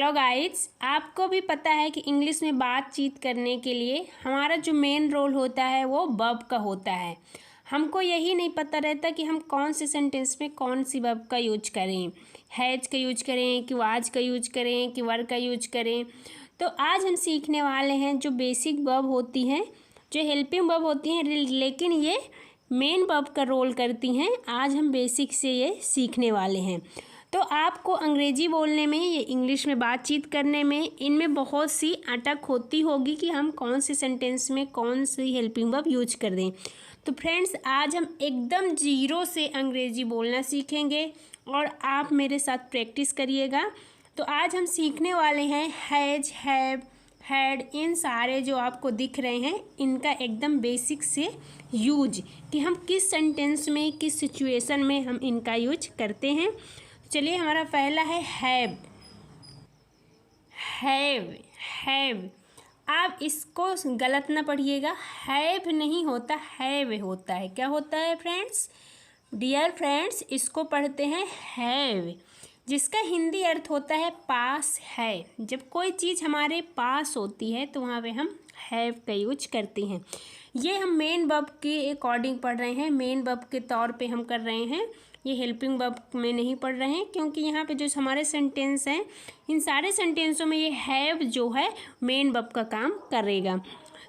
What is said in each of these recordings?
Hello guides, आपको भी पता है कि इंग्लिश में बातचीत करने के लिए हमारा जो मेन रोल होता है वो वर्ब का होता है। हमको यही नहीं पता रहता कि हम कौन से सेंटेंस में कौन सी वर्ब का यूज करें, हैज का यूज करें कि वाज का यूज करें कि वर का यूज करें। तो आज हम सीखने वाले हैं जो बेसिक वर्ब होती हैं, जो हेल्पिंग वर्ब होती हैं, लेकिन ये मेन वर्ब का रोल करती हैं। आज हम बेसिक से ये सीखने वाले हैं। तो आपको अंग्रेजी बोलने में या इंग्लिश में बातचीत करने में इनमें बहुत सी अटक होती होगी कि हम कौन से सेंटेंस में कौन सी हेल्पिंग वर्ब यूज कर दें। तो फ्रेंड्स, आज हम एकदम जीरो से अंग्रेजी बोलना सीखेंगे और आप मेरे साथ प्रैक्टिस करिएगा। तो आज हम सीखने वाले हैं हैज, हैव, हैड, इन सारे जो आपको दिख रहे हैं इनका एकदम बेसिक से यूज कि हम किस सेंटेंस में किस सिचुएशन में हम इनका यूज करते हैं। चलिए, हमारा पहला है हैव। हैव, हैव, आप इसको गलत ना पढ़िएगा, हैव नहीं होता, हैव होता है। क्या होता है फ्रेंड्स? डियर फ्रेंड्स, इसको पढ़ते हैं हैव, जिसका हिंदी अर्थ होता है पास है। जब कोई चीज़ हमारे पास होती है तो वहाँ पे हम हैव का यूज करते हैं। ये हम मेन वर्ब के अकॉर्डिंग पढ़ रहे हैं, मेन वर्ब के तौर पे हम कर रहे हैं, ये हेल्पिंग वर्ब में नहीं पढ़ रहे हैं, क्योंकि यहाँ पे जो हमारे सेंटेंस हैं इन सारे सेंटेंसों में ये हैव जो है मेन वर्ब का काम करेगा।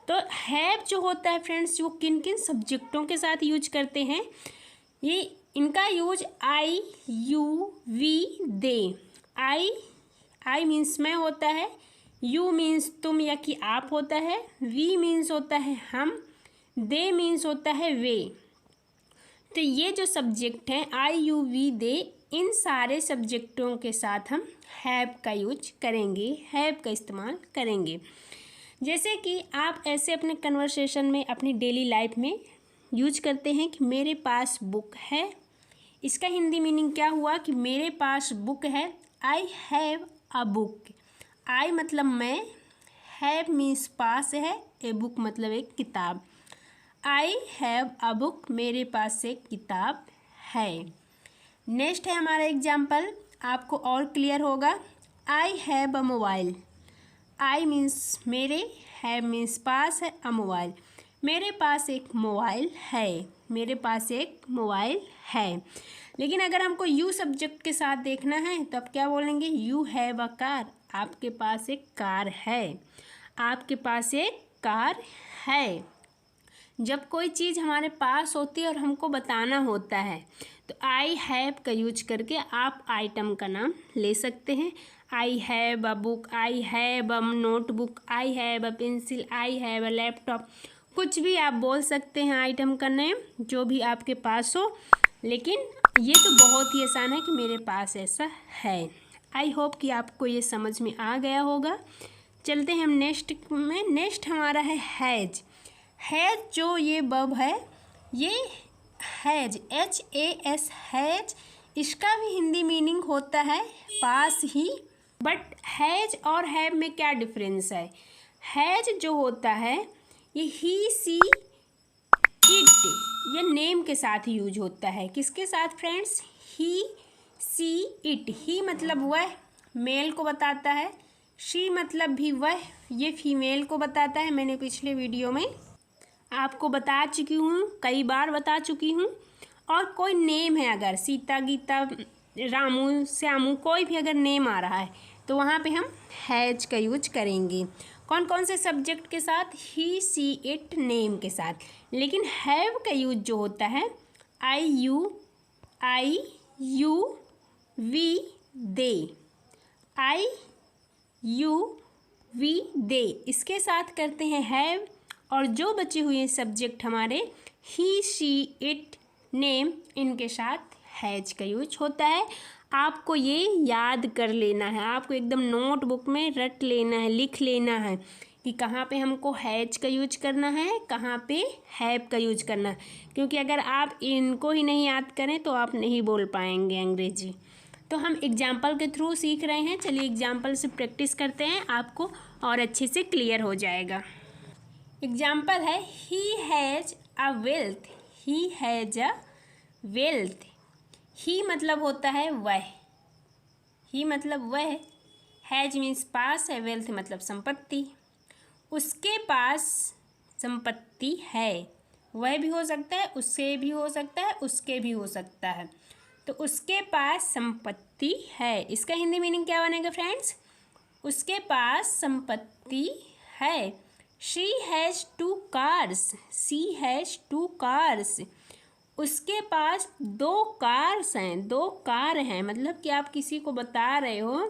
तो हैव जो होता है फ्रेंड्स, वो किन किन सब्जेक्टों के साथ यूज करते हैं? ये इनका use I, you, we, they. I means मैं होता है, यू मीन्स तुम या कि आप होता है, वी मीन्स होता है हम, दे मीन्स होता है वे। तो ये जो सब्जेक्ट हैं आई, यू, वी, दे, इन सारे सब्जेक्टों के साथ हम हैव का यूज करेंगे, हैव का इस्तेमाल करेंगे। जैसे कि आप ऐसे अपने कन्वर्सेशन में, अपनी डेली लाइफ में यूज करते हैं कि मेरे पास बुक है। इसका हिंदी मीनिंग क्या हुआ कि मेरे पास बुक है। I have a book. आई मतलब मैं, हैव मीन्स पास है, ए बुक मतलब एक किताब। आई हैव अ बुक, मेरे पास एक किताब है। नेक्स्ट है हमारा एग्जाम्पल, आपको और क्लियर होगा। I have a mobile. I means मेरे, हैव मीन्स पास है, अ मोबाइल, मेरे पास एक मोबाइल है, मेरे पास एक मोबाइल है। लेकिन अगर हमको यू सब्जेक्ट के साथ देखना है तो आप क्या बोलेंगे? You have a car. आपके पास एक कार है, आपके पास एक कार है। जब कोई चीज़ हमारे पास होती है और हमको बताना होता है तो आई हैव का यूज करके आप आइटम का नाम ले सकते हैं। I have a book, I have a notebook, I have a pencil, I have a laptop, कुछ भी आप बोल सकते हैं आइटम का नेम, जो भी आपके पास हो। लेकिन ये तो बहुत ही आसान है कि मेरे पास ऐसा है। आई होप कि आपको ये समझ में आ गया होगा। चलते हैं हम नेक्स्ट में। नेक्स्ट हमारा है हैज। हैज जो ये वर्ब है, ये हैज, HAS, हैज, इसका भी हिंदी मीनिंग होता है पास ही। बट हैज और हैव में क्या डिफरेंस है? हैज जो होता है ये ही, सी, इट, ये नेम के साथ यूज होता है। किसके साथ फ्रेंड्स? He, C, it. ही मतलब वह, मेल को बताता है। शी मतलब भी वह, ये फीमेल को बताता है। मैंने पिछले वीडियो में आपको बता चुकी हूँ, कई बार बता चुकी हूँ। और कोई नेम है, अगर सीता, गीता, रामू, श्यामू, कोई भी अगर नेम आ रहा है तो वहाँ पे हम हैज का यूज करेंगे। कौन कौन से सब्जेक्ट के साथ? ही, सी, इट, नेम के साथ। लेकिन हैव का यूज जो होता है I, you, we, they. I, you, we, they, इसके साथ करते हैं हैव। और जो बचे हुए सब्जेक्ट हमारे ही, शी, इट, नेम, इनके साथ हैज का यूज होता है। आपको ये याद कर लेना है, आपको एकदम नोटबुक में रट लेना है, लिख लेना है कि कहाँ पे हमको हैज का यूज करना है, कहाँ पे हैव का यूज करना है। क्योंकि अगर आप इनको ही नहीं याद करें तो आप नहीं बोल पाएंगे अंग्रेजी। तो हम एग्जाम्पल के थ्रू सीख रहे हैं। चलिए एग्जाम्पल से प्रैक्टिस करते हैं, आपको और अच्छे से क्लियर हो जाएगा। एग्जाम्पल है he has a wealth. He has a wealth. He मतलब होता है वह, ही मतलब वह, हैज मीन्स पास है, वेल्थ मतलब संपत्ति। उसके पास संपत्ति है, वह भी हो सकता है, उससे भी हो सकता है, उसके भी हो सकता है। तो उसके पास संपत्ति है, इसका हिंदी मीनिंग क्या बनेगा फ्रेंड्स? उसके पास संपत्ति है। She has 2 cars, she has 2 cars. उसके पास 2 कार्स हैं, 2 कार हैं, मतलब कि आप किसी को बता रहे हो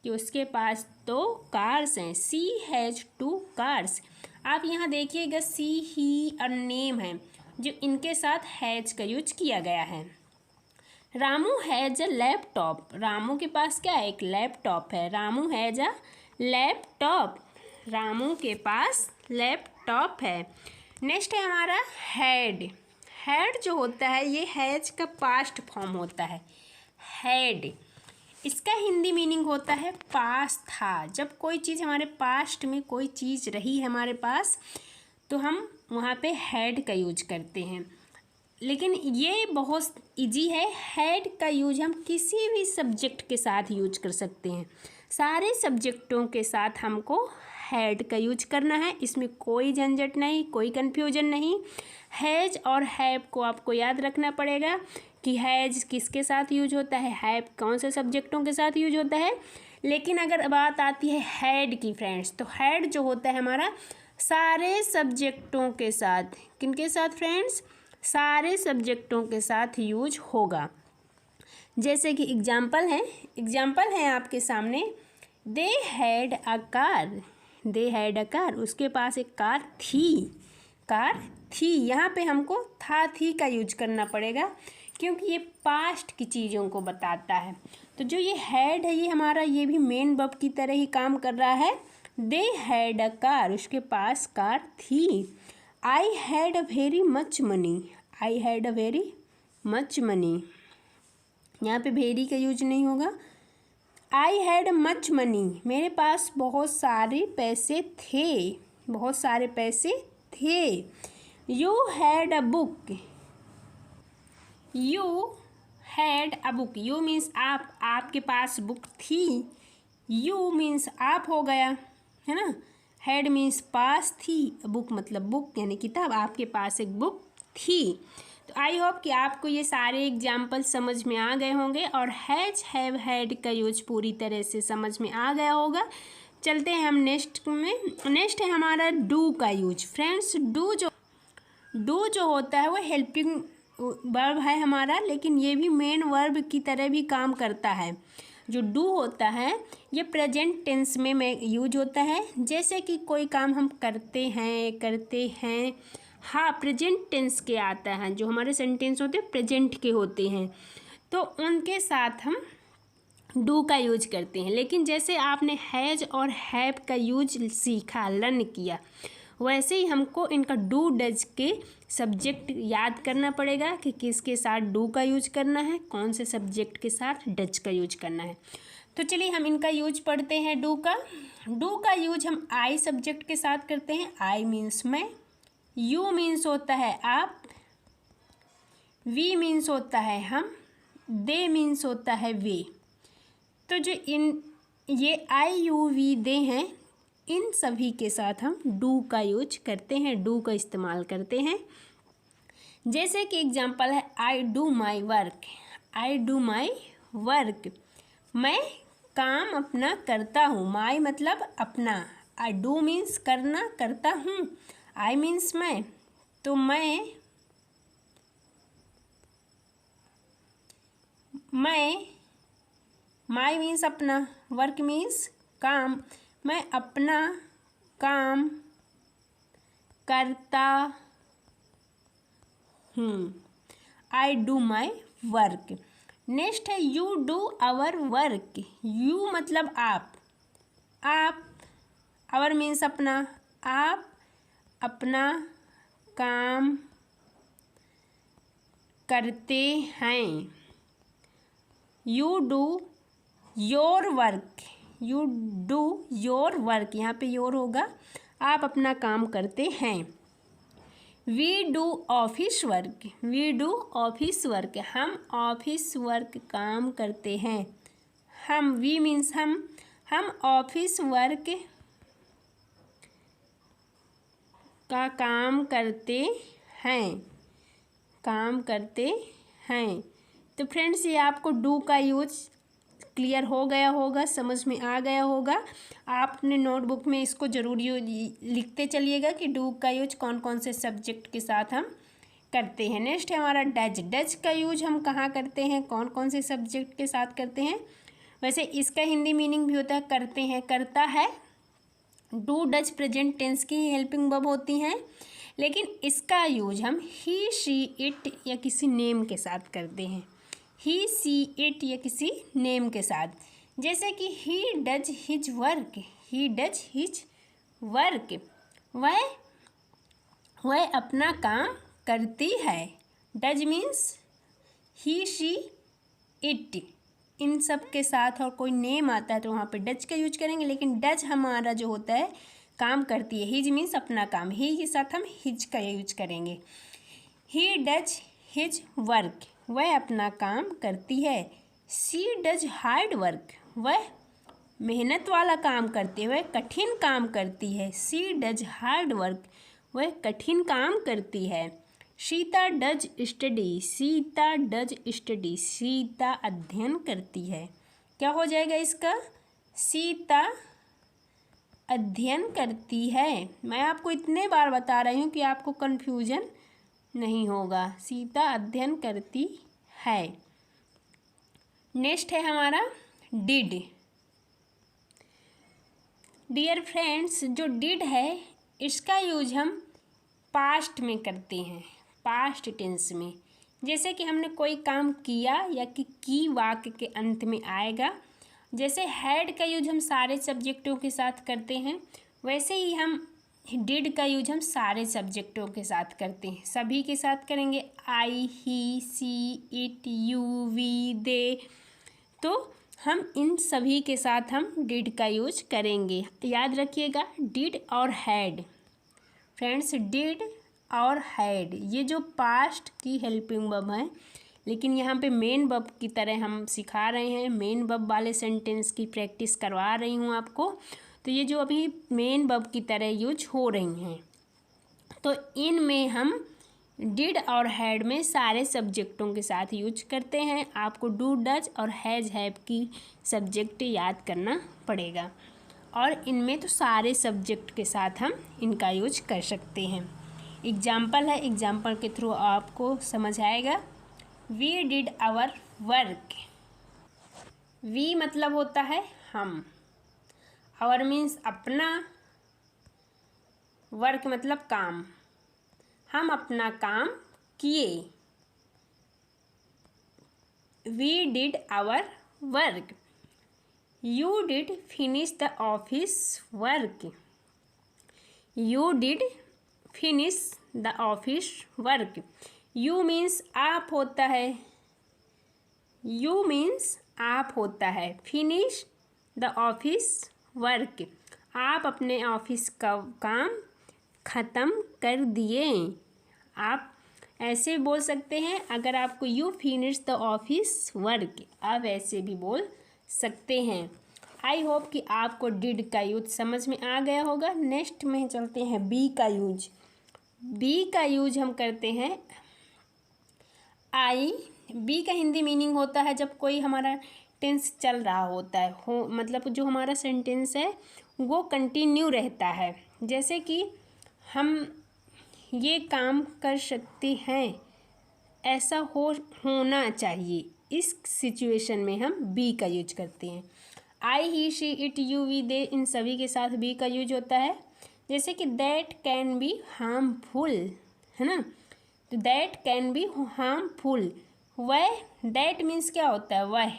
कि उसके पास 2 कार्स हैं। She has 2 cars. आप यहाँ देखिएगा सी, ही और नेम है जो इनके साथ हैज का यूज किया गया है। Ramu has a laptop, Ramu के पास क्या है? एक लैपटॉप है। Ramu has a laptop, Ramu के पास लैपटॉप है। नेक्स्ट है हमारा हैड। हैड जो होता है ये हैज का पास्ट फॉर्म होता है, हैड। इसका हिंदी मीनिंग होता है पास था। जब कोई चीज़ हमारे पास्ट में कोई चीज़ रही है हमारे पास तो हम वहाँ पे हैड का यूज करते हैं। लेकिन ये बहुत इजी है, हैड का यूज हम किसी भी सब्जेक्ट के साथ यूज कर सकते हैं। सारे सब्जेक्टों के साथ हमको हैड का यूज करना है, इसमें कोई झंझट नहीं, कोई कन्फ्यूजन नहीं। हैज और हैव को आपको याद रखना पड़ेगा कि हैज किसके साथ यूज होता है, हैव कौन से सब्जेक्टों के साथ यूज होता है। लेकिन अगर बात आती है हैड की फ्रेंड्स, तो हैड जो होता है हमारा सारे सब्जेक्टों के साथ, किनके साथ फ्रेंड्स? सारे सब्जेक्टों के साथ यूज होगा। जैसे कि एग्जाम्पल है आपके सामने, they had a car, they had a car, उसके पास एक कार थी। यहाँ पे हमको था थी का यूज करना पड़ेगा क्योंकि ये पास्ट की चीज़ों को बताता है। तो जो ये हैड है ये हमारा ये भी मेन वर्ब की तरह ही काम कर रहा है। दे हैड अ कार, उसके पास कार थी। I had a very much money, I had a very much money, यहाँ पे वेरी का यूज नहीं होगा। आई हैड मच मनी, मेरे पास बहुत सारे पैसे थे, बहुत सारे पैसे थे। You had a book, you had a book, you means आप, आपके पास बुक थी। यू मीन्स आप हो गया, है ना। हैड मीन्स पास, थी बुक मतलब बुक यानी किताब, आपके पास एक बुक थी। तो आई होप कि आपको ये सारे एग्जाम्पल समझ में आ गए होंगे और हैज हैव हैड का यूज पूरी तरह से समझ में आ गया होगा। चलते हैं हम नेक्स्ट में। नेक्स्ट है हमारा डू का यूज। फ्रेंड्स डू जो होता है वो हेल्पिंग वर्ब है हमारा, लेकिन ये भी मेन वर्ब की तरह भी काम करता है। जो डू होता है ये प्रेजेंट टेंस में यूज होता है। जैसे कि कोई काम हम करते हैं, हाँ प्रेजेंट टेंस के आता है, जो हमारे सेंटेंस होते हैं प्रेजेंट के होते हैं, तो उनके साथ हम डू का यूज करते हैं। लेकिन जैसे आपने हैज और हैव का यूज सीखा, लर्न किया, वैसे ही हमको इनका डू डज के सब्जेक्ट याद करना पड़ेगा कि किसके साथ डू का यूज करना है, कौन से सब्जेक्ट के साथ डज का यूज करना है। तो चलिए हम इनका यूज पढ़ते हैं। डू का यूज हम आई सब्जेक्ट के साथ करते हैं। आई मीन्स मैं, यू मीन्स होता है आप, वी मीन्स होता है हम, दे मीन्स होता है वे। तो जो ये आई यू वी दे हैं, इन सभी के साथ हम डू का यूज करते हैं, डू का इस्तेमाल करते हैं। जैसे कि एग्जांपल है आई do my work, I do my work, मैं काम अपना करता हूँ। माई मतलब अपना, आई डू मीन्स करना, करता हूँ, आई मीन्स मैं, तो मैं माई मीन्स अपना, वर्क मीन्स काम, मैं अपना काम करता हूँ। I do my work. Next है you do our work. You मतलब आप, आवर मीन्स अपना, आप अपना काम करते हैं। You do your work, you do your work, यहाँ पे योर होगा, आप अपना काम करते हैं। We do office work, we do office work, हम ऑफिस वर्क काम करते हैं। हम, वी मीन्स हम ऑफिस वर्क का काम करते हैं, तो फ्रेंड्स ये आपको डू का यूज क्लियर हो गया होगा, समझ में आ गया होगा। आप अपने नोटबुक में इसको ज़रूर लिखते चलिएगा कि डू का यूज कौन कौन से सब्जेक्ट के साथ हम करते हैं। नेक्स्ट है हमारा डज। डज का यूज हम कहाँ करते हैं, कौन कौन से सब्जेक्ट के साथ करते हैं। वैसे इसका हिंदी मीनिंग भी होता है करते हैं, करता है। डू डज प्रेजेंट टेंस की हेल्पिंग वर्ब होती हैं, लेकिन इसका यूज हम ही शी इट या किसी नेम के साथ करते हैं। ही सी इट या किसी नेम के साथ, जैसे कि he does his work, he does his work, वह अपना काम करती है। Does means he she it, इन सब के साथ और कोई नेम आता है तो वहाँ पे डज का यूज करेंगे, लेकिन डज हमारा जो होता है काम करती है। हिज मीन्स अपना काम, ही के साथ हम हिज का यूज करेंगे। ही डज हिज वर्क, वह अपना काम करती है। शी डज हार्ड वर्क, वह मेहनत वाला काम करती है, वह कठिन काम करती है। शी डज हार्ड वर्क, वह कठिन काम करती है। Sita does study, Sita does study, Sita अध्ययन करती है। क्या हो जाएगा इसका, सीता अध्ययन करती है। मैं आपको इतने बार बता रही हूँ कि आपको कन्फ्यूजन नहीं होगा। सीता अध्ययन करती है। नेक्स्ट है हमारा डिड। डियर फ्रेंड्स, जो डिड है इसका यूज हम पास्ट में करते हैं, पास्ट टेंस में। जैसे कि हमने कोई काम किया या कि की वाक्य के अंत में आएगा। जैसे हैड का यूज हम सारे सब्जेक्टों के साथ करते हैं, वैसे ही हम डिड का यूज हम सारे सब्जेक्टों के साथ करते हैं, सभी के साथ करेंगे। आई, ही, सी, इट, यू, वी, दे, तो हम इन सभी के साथ हम डिड का यूज करेंगे। याद रखिएगा डिड और हैड। फ्रेंड्स, डिड और हैड ये जो पास्ट की हेल्पिंग वर्ब है, लेकिन यहाँ पे मेन वर्ब की तरह हम सिखा रहे हैं, मेन वर्ब वाले सेंटेंस की प्रैक्टिस करवा रही हूँ आपको। तो ये जो अभी मेन वर्ब की तरह यूज हो रही हैं, तो इनमें हम डिड और हैड में सारे सब्जेक्टों के साथ यूज करते हैं। आपको डू डज और हैज हैव की सब्जेक्ट याद करना पड़ेगा, और इनमें तो सारे सब्जेक्ट के साथ हम इनका यूज कर सकते हैं। एग्जाम्पल है, एग्जाम्पल के थ्रू आपको समझ आएगा। We did our work. We मतलब होता है हम, आवर मीन्स अपना, वर्क मतलब काम, हम अपना काम किए। We did our work. You did finish the office work. You did finish the office work. You means आप होता है, यू मीन्स आप होता है। फिनिश द ऑफिस वर्क, आप अपने ऑफिस का काम ख़त्म कर दिए। आप ऐसे बोल सकते हैं, अगर आपको you finish the office work, आप ऐसे भी बोल सकते हैं। आई होप कि आपको डिड का यूज समझ में आ गया होगा। नेक्स्ट में चलते हैं बी का यूज। बी का यूज हम करते हैं आई। बी का हिंदी मीनिंग होता है जब कोई हमारा टेंस चल रहा होता है, हो मतलब जो हमारा सेंटेंस है वो कंटिन्यू रहता है। जैसे कि हम ये काम कर सकते हैं, ऐसा होना चाहिए, इस सिचुएशन में हम बी का यूज करते हैं। आई, ही, शी, इट, यू, वी, दे, इन सभी के साथ बी का यूज होता है। जैसे कि दैट कैन बी हार्मफुल, है ना, तो दैट कैन बी हार्मफुल। वह, दैट मीन्स क्या होता है, वह,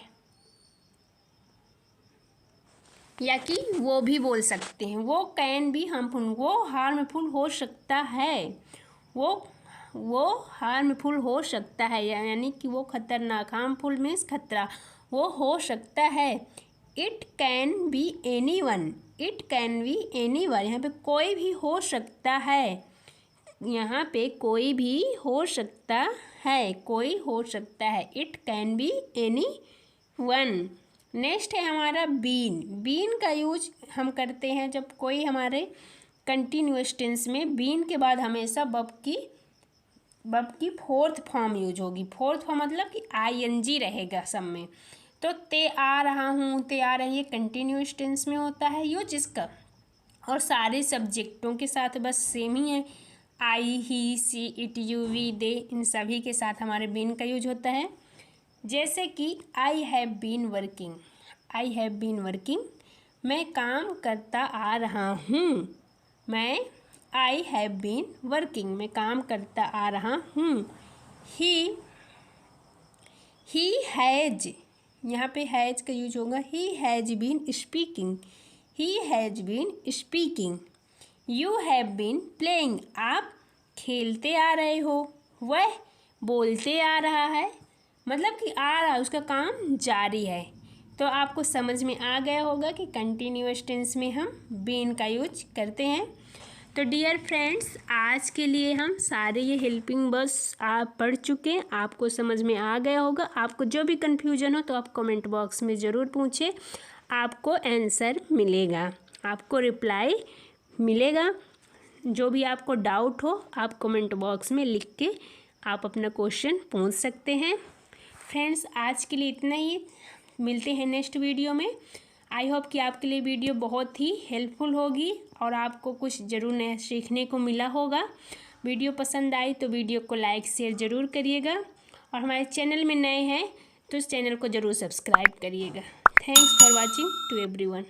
या कि वो भी बोल सकते हैं। वो कैन बी हार्मफुल, वो हार्मफुल हो सकता है, वो हार्मफुल हो सकता है, यानी कि वो खतरनाक, हार्मफुल मीन्स खतरा, वो हो सकता है। It can be any one. It can be any one, यहाँ पे कोई भी हो सकता है, यहाँ पे कोई भी हो सकता है, कोई हो सकता है। It can be any one. Next है हमारा बीन। बीन का यूज हम करते हैं जब कोई हमारे कंटिन्यूअस टेंस में बीन के बाद हमेशा वर्ब की फोर्थ फॉर्म यूज होगी। फोर्थ फॉर्म मतलब कि आईएनजी रहेगा सब में। तो ते आ रहा हूँ, ते आ रही है, कंटिन्यूअस टेंस में होता है यूज इसका। और सारे सब्जेक्टों के साथ बस सेम ही है, आई, ही, सी, इट, यू, वी, दे, इन सभी के साथ हमारे बीन का यूज होता है। जैसे कि I have been working, I have been working, मैं काम करता आ रहा हूँ। आई हैव बीन वर्किंग, मैं काम करता आ रहा हूँ। ही हैज़, यहाँ पे हैज़ का यूज होगा। He has been speaking, he has been speaking. You have been playing, आप खेलते आ रहे हो। वह बोलते आ रहा है, मतलब कि आ रहा है, उसका काम जारी है। तो आपको समझ में आ गया होगा कि कंटिन्यूअस टेंस में हम बीन का यूज करते हैं। तो डियर फ्रेंड्स, आज के लिए हम सारे ये हेल्पिंग वर्ब्स आप पढ़ चुके हैं, आपको समझ में आ गया होगा। आपको जो भी कन्फ्यूजन हो तो आप कमेंट बॉक्स में ज़रूर पूछें, आपको आंसर मिलेगा, आपको रिप्लाई मिलेगा। जो भी आपको डाउट हो आप कमेंट बॉक्स में लिख के आप अपना क्वेश्चन पूछ सकते हैं। फ्रेंड्स, आज के लिए इतना ही, मिलते हैं नेक्स्ट वीडियो में। आई होप कि आपके लिए वीडियो बहुत ही हेल्पफुल होगी और आपको कुछ ज़रूर नया सीखने को मिला होगा। वीडियो पसंद आई तो वीडियो को लाइक शेयर ज़रूर करिएगा और हमारे चैनल में नए हैं तो इस चैनल को ज़रूर सब्सक्राइब करिएगा। Thanks for watching to everyone.